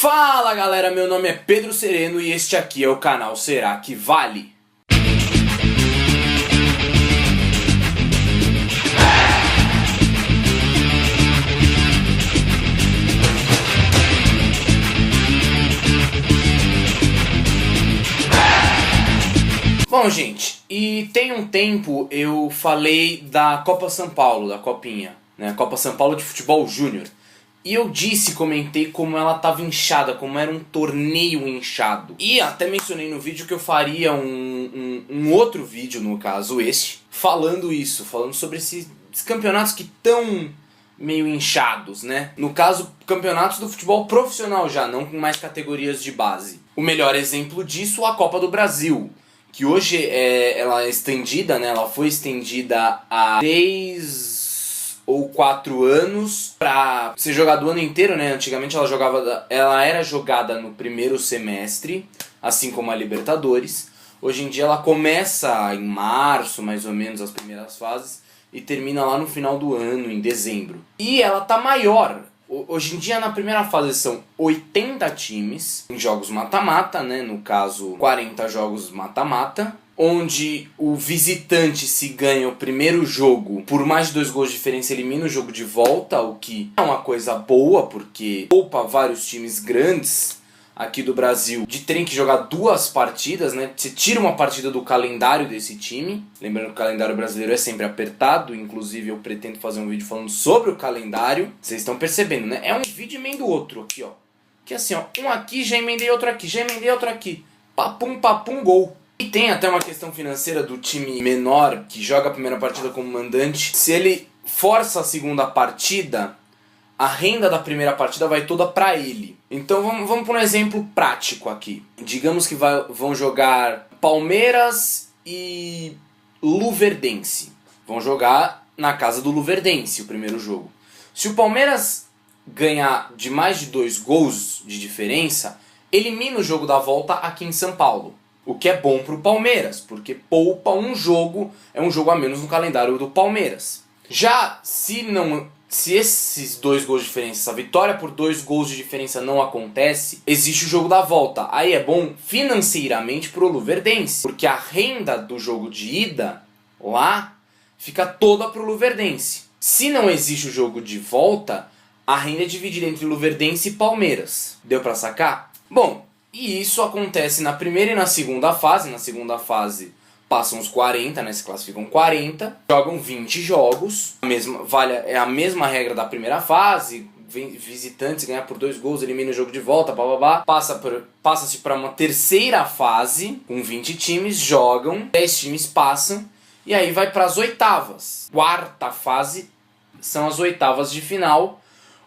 Fala galera, meu nome é Pedro Sereno e este aqui é o canal Será que Vale? Bom gente, e tem um tempo eu falei da Copa São Paulo, da Copinha, né? Copa São Paulo de Futebol Júnior. E eu comentei como ela estava inchada, como era um torneio inchado. E até mencionei no vídeo que eu faria um outro vídeo, no caso este, falando sobre esses campeonatos que estão meio inchados, né? No caso, campeonatos do futebol profissional já, não com mais categorias de base. O melhor exemplo disso, a Copa do Brasil, que hoje ela é estendida, né? Ela foi estendida há 3 ou 4 anos pra ser jogada o ano inteiro, né? Antigamente ela era jogada no primeiro semestre, assim como a Libertadores. Hoje em dia ela começa em março, mais ou menos, as primeiras fases, e termina lá no final do ano, em dezembro. E ela tá maior. Hoje em dia na primeira fase são 80 times em jogos mata-mata, né? No caso 40 jogos mata-mata, onde o visitante se ganha o primeiro jogo por mais de 2 gols de diferença, elimina o jogo de volta, o que é uma coisa boa porque poupa vários times grandes aqui do Brasil de terem que jogar 2 partidas, né? Você tira uma partida do calendário desse time. Lembrando que o calendário brasileiro é sempre apertado, inclusive eu pretendo fazer um vídeo falando sobre o calendário. Vocês estão percebendo, né? É um vídeo emenda o outro aqui, ó. Que assim, ó, um aqui, já emendei outro aqui, já emendei outro aqui. Papum, papum, gol. E tem até uma questão financeira do time menor que joga a primeira partida como mandante. Se ele força a segunda partida, a renda da primeira partida vai toda pra ele. Então vamos por um exemplo prático aqui. Digamos que vão jogar Palmeiras e Luverdense. Vão jogar na casa do Luverdense o primeiro jogo. Se o Palmeiras ganhar de mais de 2 gols de diferença, elimina o jogo da volta aqui em São Paulo. O que é bom pro Palmeiras, porque poupa um jogo, é um jogo a menos no calendário do Palmeiras. Já se esses 2 gols de diferença, essa vitória por 2 gols de diferença não acontece, existe o jogo da volta. Aí é bom financeiramente pro Luverdense, porque a renda do jogo de ida lá fica toda pro Luverdense. Se não existe o jogo de volta, a renda é dividida entre Luverdense e Palmeiras. Deu pra sacar? Bom, e isso acontece na primeira e na segunda fase. Na segunda fase passam os 40, né? Se classificam 40. Jogam 20 jogos. É a mesma regra da primeira fase. Visitantes ganhar por 2 gols, elimina o jogo de volta, blá. Passa-se para uma terceira fase, com 20 times, jogam, 10 times passam, e aí vai para as oitavas. Quarta fase são as oitavas de final,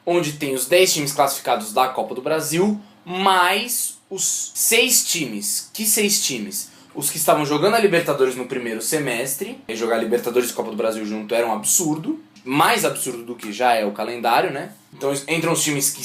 onde tem os 10 times classificados da Copa do Brasil, mais os 6 times. Que 6 times? Os que estavam jogando a Libertadores no primeiro semestre. E jogar Libertadores e Copa do Brasil junto era um absurdo. Mais absurdo do que já é o calendário, né? Então entram os times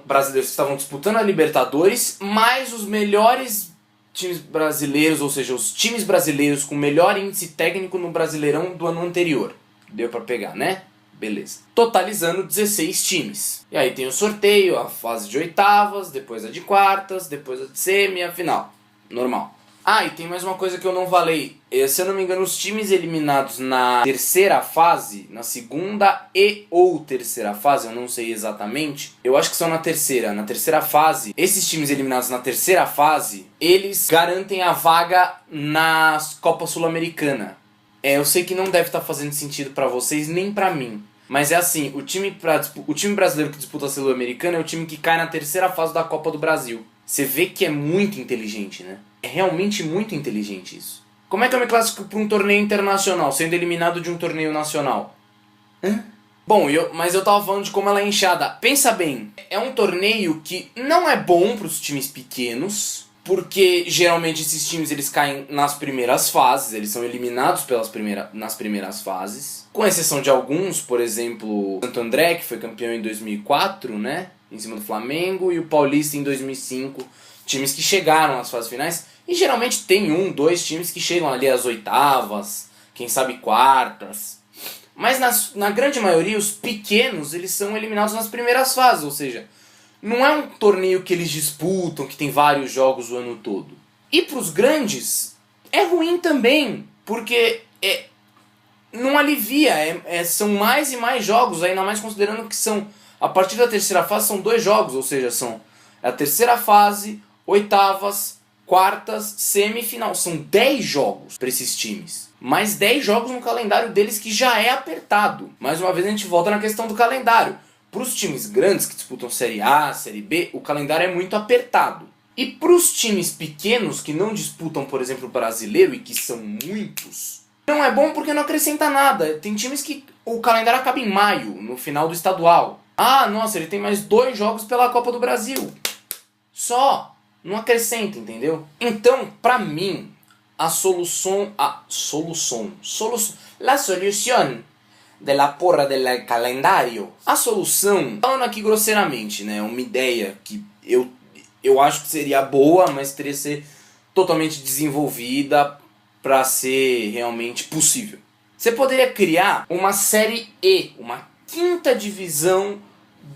brasileiros que estavam disputando a Libertadores, mais os melhores times brasileiros, ou seja, os times brasileiros com melhor índice técnico no Brasileirão do ano anterior. Deu pra pegar, né? Beleza. Totalizando 16 times. E aí tem o sorteio, a fase de oitavas, depois a de quartas, depois a de semi e a final. Normal. Ah, e tem mais uma coisa que eu não falei. Se eu não me engano, os times eliminados na terceira fase, na segunda ou terceira fase, eu não sei exatamente. Eu acho que são na terceira. Na terceira fase, esses times eliminados na terceira fase, eles garantem a vaga na Copa Sul-Americana. Eu sei que não deve estar fazendo sentido pra vocês, nem pra mim. Mas é assim, o time brasileiro que disputa a Sul-Americana é o time que cai na terceira fase da Copa do Brasil. Você vê que é muito inteligente, né? É realmente muito inteligente isso. Como é que eu me classifico para um torneio internacional, sendo eliminado de um torneio nacional? Bom, mas eu tava falando de como ela é inchada. Pensa bem, é um torneio que não é bom para os times pequenos, porque geralmente esses times eles caem nas primeiras fases, eles são eliminados nas primeiras fases. Com exceção de alguns, por exemplo, o Santo André, que foi campeão em 2004, né? Em cima do Flamengo, e o Paulista em 2005. Times que chegaram às fases finais. E geralmente tem 2 times que chegam ali às oitavas, quem sabe quartas. Mas na grande maioria, os pequenos eles são eliminados nas primeiras fases, ou seja, não é um torneio que eles disputam, que tem vários jogos o ano todo. E pros grandes, é ruim também, porque não alivia, são mais e mais jogos, ainda mais considerando que são, a partir da terceira fase são 2 jogos, ou seja, são a terceira fase, oitavas, quartas, semifinal, são 10 jogos para esses times. Mais 10 jogos no calendário deles que já é apertado. Mais uma vez a gente volta na questão do calendário. Para os times grandes que disputam Série A, Série B, o calendário é muito apertado. E para os times pequenos que não disputam, por exemplo, o brasileiro, e que são muitos, não é bom porque não acrescenta nada. Tem times que o calendário acaba em maio, no final do estadual. Ah, nossa, ele tem mais 2 jogos pela Copa do Brasil. Só. Não acrescenta, entendeu? Então, pra mim, la solución de la porra del calendário. A solução, falando aqui grosseiramente, né, uma ideia que eu acho que seria boa, mas teria que ser totalmente desenvolvida para ser realmente possível. Você poderia criar uma Série E, uma 5ª divisão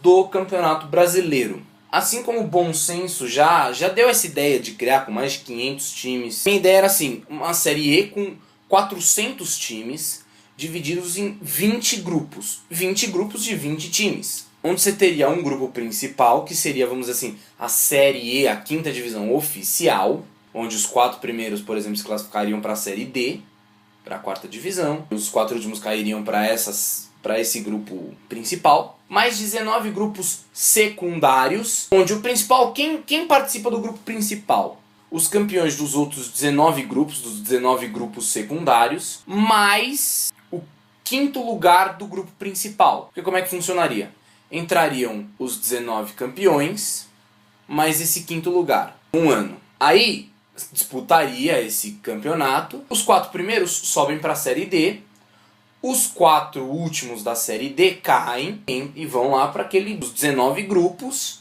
do Campeonato Brasileiro. Assim como o bom senso já deu essa ideia de criar com mais de 500 times. Minha ideia era assim, uma Série E com 400 times, divididos em 20 grupos. 20 grupos de 20 times. Onde você teria um grupo principal, que seria, vamos dizer assim, a Série E, a 5ª divisão oficial, onde os 4 primeiros, por exemplo, se classificariam para a Série D, para a 4ª divisão. Os 4 últimos cairiam para esse grupo principal. Mais 19 grupos secundários, onde o principal, quem participa do grupo principal? Os campeões dos outros 19 grupos, dos 19 grupos secundários, mais o 5º lugar do grupo principal. Porque como é que funcionaria? Entrariam os 19 campeões, mais esse 5º lugar, um ano. Aí disputaria esse campeonato, os 4 primeiros sobem para a Série D, os 4 últimos da Série D caem e vão lá para os 19 grupos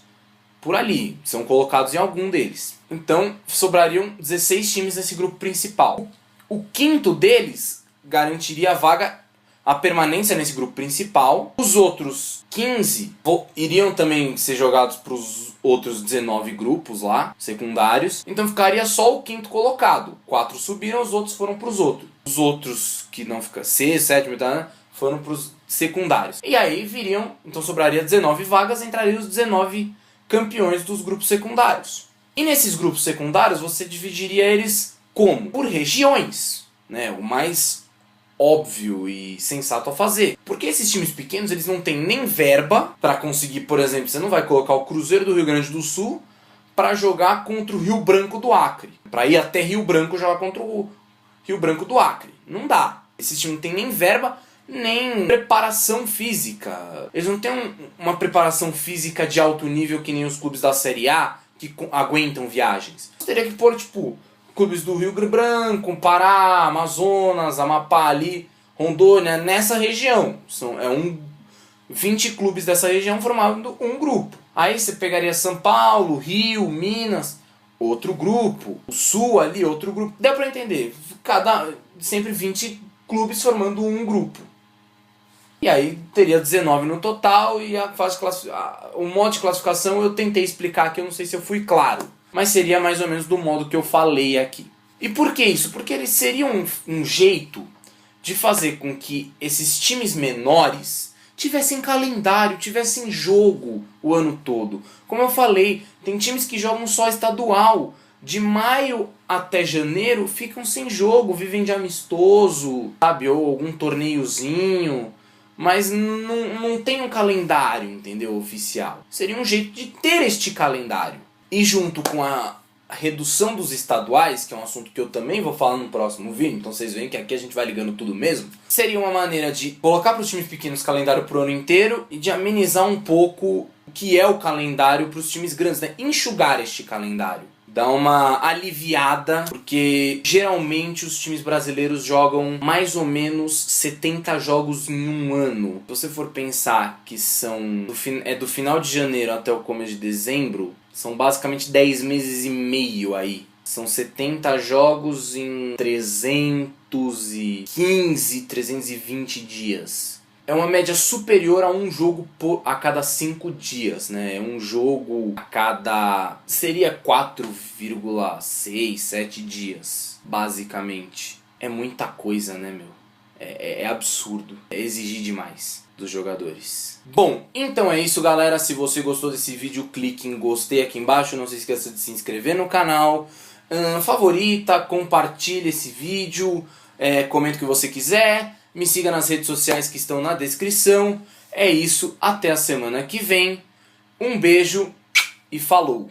por ali. São colocados em algum deles. Então, sobrariam 16 times nesse grupo principal. O 5º deles garantiria a vaga, a permanência nesse grupo principal. Os outros 15 iriam também ser jogados para os outros 19 grupos lá, secundários. Então ficaria só o 5º colocado. 4 subiram, os outros foram para os outros. Os outros que não ficam, 6º, 7º, foram para os secundários. E aí viriam, então sobraria 19 vagas, entrariam os 19 campeões dos grupos secundários. E nesses grupos secundários você dividiria eles como? Por regiões, né? O mais óbvio e sensato a fazer. Porque esses times pequenos, eles não têm nem verba para conseguir, por exemplo, você não vai colocar o Cruzeiro do Rio Grande do Sul para jogar contra o Rio Branco do Acre. Para ir até Rio Branco jogar contra o Rio Branco do Acre. Não dá. Esses times não têm nem verba, nem preparação física. Eles não têm uma preparação física de alto nível que nem os clubes da Série A que aguentam viagens. Você teria que pôr, clubes do Rio Branco, Pará, Amazonas, Amapá ali, Rondônia, nessa região. 20 clubes dessa região formando um grupo. Aí você pegaria São Paulo, Rio, Minas, outro grupo. O Sul ali, outro grupo. Deu pra entender. Sempre 20 clubes formando um grupo. E aí teria 19 no total e o modo de classificação eu tentei explicar aqui, eu não sei se eu fui claro. Mas seria mais ou menos do modo que eu falei aqui. E por que isso? Porque ele seria um jeito de fazer com que esses times menores tivessem calendário, tivessem jogo o ano todo. Como eu falei, tem times que jogam só estadual. De maio até janeiro ficam sem jogo, vivem de amistoso, sabe? Ou algum torneiozinho. Mas não tem um calendário, entendeu? Oficial. Seria um jeito de ter este calendário. E junto com a redução dos estaduais, que é um assunto que eu também vou falar no próximo vídeo, então vocês veem que aqui a gente vai ligando tudo mesmo, seria uma maneira de colocar para os times pequenos calendário pro ano inteiro e de amenizar um pouco o que é o calendário para os times grandes, né? Enxugar este calendário. Dar uma aliviada, porque geralmente os times brasileiros jogam mais ou menos 70 jogos em um ano. Se você for pensar que do final de janeiro até o começo de dezembro, são basicamente 10 meses e meio aí. São 70 jogos em 315, 320 dias. é uma média superior a um jogo a cada 5 dias, né? É um jogo a cada... seria 4,6, 7 dias, basicamente. É muita coisa, né, meu? É absurdo. É exigir demais dos jogadores. Bom, então é isso, galera. Se você gostou desse vídeo, clique em gostei aqui embaixo. Não se esqueça de se inscrever no canal. Favorita, compartilhe esse vídeo. Comenta o que você quiser. Me siga nas redes sociais que estão na descrição. É isso, até a semana que vem. Um beijo e falou!